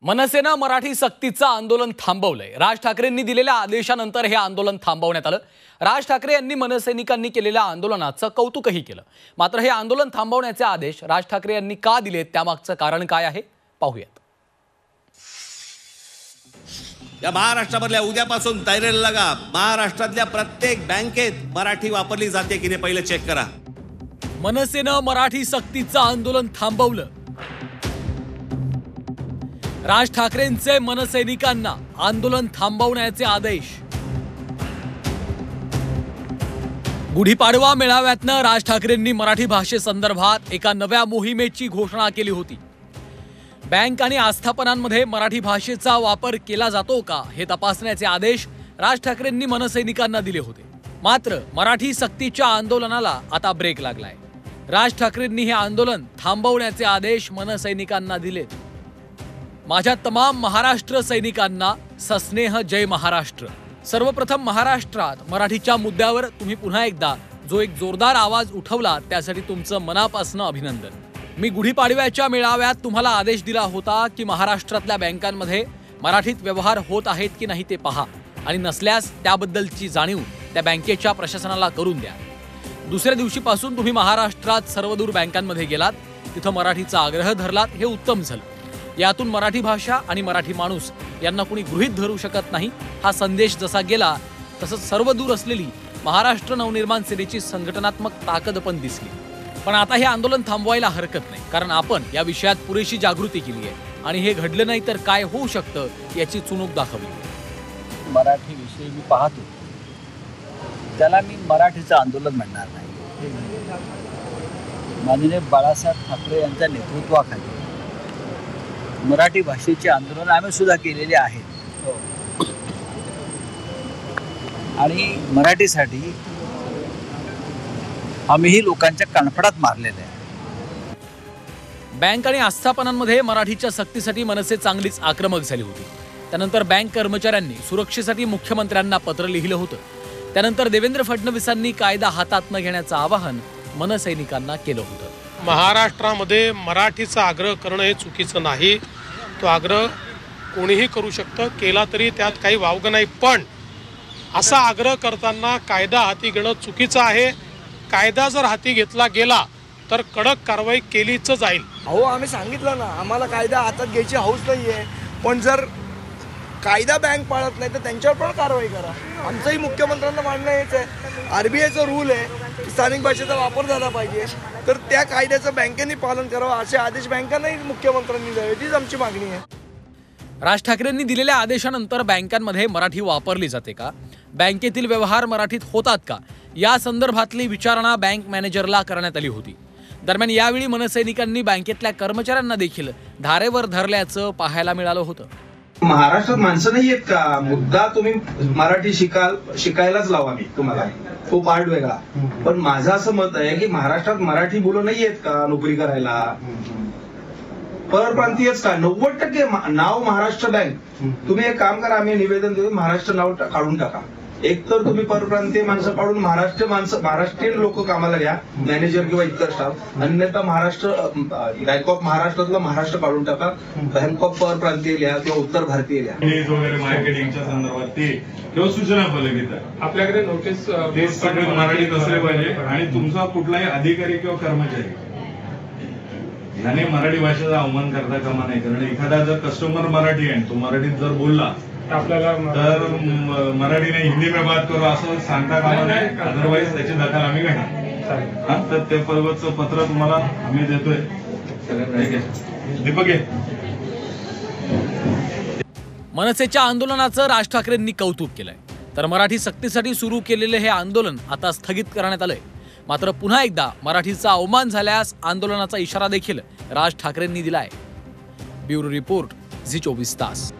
मनसेनं मराठी सक्तीचं आंदोलन थांबवलंय। राज ठाकरेंनी दिलेल्या आदेशानंतर हे आंदोलन थांबवण्यात आलं। राज ठाकरे यांनी मनसैनिकांनी केलेल्या आंदोलनाचं कौतुकही केलं। मात्र हे आंदोलन थांबवण्याचे आदेश राज ठाकरे यांनी का दिलेत त्यामागचं कारण काय आहे पाहूयात। या महाराष्ट्रामधल्या उद्यापासून तयारीला लागा। महाराष्ट्रातल्या प्रत्येक बँकेत मराठी वापरली जाते की नाही पहिले चेक करा। मनसेनं मराठी सक्तीचं आंदोलन थांबवलं। राज ठाकरेंचे मनसैनिकांना आंदोलन थांबवण्याचे आदेश। गुढीपाडवा मेळाव्यातनं राज ठाकरेंनी मराठी भाषेसंदर्भात एका नव्या मोहिमेची घोषणा केली होती। बँक आणि आस्थापनांमध्ये मराठी भाषेचा वापर केला जातो का हे तपासण्याचे आदेश राज ठाकरेंनी मनसैनिकांना दिले होते। मात्र मराठी सक्तीच्या आंदोलनाला आता ब्रेक लागलाय। राज ठाकरेंनी हे आंदोलन थांबवण्याचे आदेश मनसैनिकांना दिलेत। माझ्या तमाम महाराष्ट्र सैनिकांना सस्नेह जय महाराष्ट्र। सर्वप्रथम महाराष्ट्रात मराठीच्या मुद्द्यावर तुम्ही पुन्हा एकदा जो एक जोरदार आवाज उठवला त्यासाठी तुमचं मनापासून अभिनंदन। मी गुढीपाडव्याच्या मेळाव्यात तुम्हाला आदेश दिला होता की महाराष्ट्रातल्या बँकांमध्ये मराठीत व्यवहार होत आहेत की नाही ते पहा आणि नसल्यास त्याबद्दलची जाणीव त्या बँकेच्या प्रशासनाला करून द्या। दुसऱ्या दिवशीपासून तुम्ही महाराष्ट्रात सर्वदूर बँकांमध्ये गेलात, तिथं मराठीचा आग्रह धरलात, हे उत्तम झालं। यातून मराठी भाषा आणि मराठी माणूस यांना कोणी गृहीत धरू शकत नाही हा संदेश जसा गेला तसंच सर्वदूर असलेली महाराष्ट्र नवनिर्माण सेनेची संघटनात्मक ताकद पण दिसली। पण आता हे आंदोलन थांबवायला हरकत नाही, कारण आपण या विषयात पुरेशी जागृती केली आहे आणि हे घडलं नाही तर काय होऊ शकतं याची चुणूक दाखवली। मराठी विषयी मी पाहतो त्याला मी मराठीचं आंदोलन म्हणणार नाही। माननीय बाळासाहेब ठाकरे यांच्या नेतृत्वाखाली मराठी भाषेचे आंदोलन आम्ही सुद्धा केलेले आहेत आणि मराठीसाठी आम्हीही लोकांच्या कानफडात मारलेले आहे। बँक आणि आस्थापनांमध्ये मराठीच्या सक्तीसाठी मनसे चांगलीच आक्रमक झाली होती। त्यानंतर बँक कर्मचाऱ्यांनी सुरक्षेसाठी मुख्यमंत्र्यांना पत्र लिहिलं होतं। त्यानंतर देवेंद्र फडणवीसांनी कायदा हातात न घेण्याचं आवाहन मनसैनिकांना केलं होतं। महाराष्ट्रामध्ये मराठीचा आग्रह करणं हे चुकीचं नाही। तो आग्रह कोणीही करू शकतं, केला तरी त्यात काही वावगं नाही। पण असा आग्रह करताना कायदा हाती घेणं चुकीचं आहे। कायदा जर हाती घेतला गेला तर कडक कारवाई केलीच जाईल। अहो आम्ही सांगितलं ना, आम्हाला कायदा हातात घ्यायची हौस नाहीये, पण जर कायदा बँक पाळत नाही तर त्यांच्यावर पण कारवाई करा। आमचंही मुख्यमंत्र्यांना मानणं हेच आहे। आरबीआयचा रूल आहे की स्थानिक भाषेचा वापर झाला पाहिजे, तर त्या कायद्याचं बँकेने पालन करावं असे आदेश बँकांनाही मुख्यमंत्र्यांनी द्यावे, तीच आमची मागणी आहे। राज ठाकरेंनी दिलेल्या आदेशानंतर बँकांमध्ये मराठी वापरली जाते का, बँकेतील व्यवहार मराठीत होतात का या संदर्भातली विचारणा बँक मॅनेजरला करण्यात आली होती। दरम्यान यावेळी मनसैनिकांनी बँकेतल्या कर्मचाऱ्यांना देखील धारेवर धरल्याचं पाहायला मिळालं होतं। महाराष्ट्रात माणसं नाही आहेत का? मुद्दा तुम्ही मराठी शिकायलाच लावा, मी तुम्हाला तो पार्ट वेगळा। पण माझं असं मत आहे की महाराष्ट्रात मराठी मुलं नाही आहेत का नोकरी करायला? परप्रांतीयच का? 90% नाव महाराष्ट्र बँक। तुम्ही एक काम करा, आम्ही निवेदन देतो, महाराष्ट्र नाव काढून टाका। एक तर तुम्ही परप्रांतीय माणसं काढून महाराष्ट्रीयन लोक कामाला घ्या, मॅनेजर किंवा इतर स्टाफ। अन्यथा बँक ऑफ महाराष्ट्रातलं महाराष्ट्र काढून टाका, बँक ऑफ परप्रांतीय लिहा किंवा उत्तर भारतीय लिहा। मार्केटिंगच्या संदर्भात ते किंवा सूचना फलक आपल्याकडे नोटीस ते सगळे मराठीत असले पाहिजे आणि तुमचा कुठलाही अधिकारी किंवा कर्मचारी याने मराठी भाषेचा अवमान करता कामा नाही। कारण एखादा जर कस्टमर मराठी आहे तो मराठीत जर बोलला आपल्याला तर मराठी नाही हिंदी में बात करू असं सांगता कामा नाही, अदरवाईज त्याची दखल आम्ही घेणार। तर ते पर्वतचं पत्र तुम्हाला आम्ही देतोय। दीपक मनसेच्या आंदोलनाचं राज ठाकरेंनी कौतुक केलंय, तर मराठी सक्तीसाठी सुरू केलेले हे आंदोलन आता स्थगित करण्यात आलंय। मात्र पुन्हा एकदा मराठीचा अवमान झाल्यास आंदोलनाचा इशारा देखील राज ठाकरेंनी दिलाय। ब्युरो रिपोर्ट, झी 24 तास।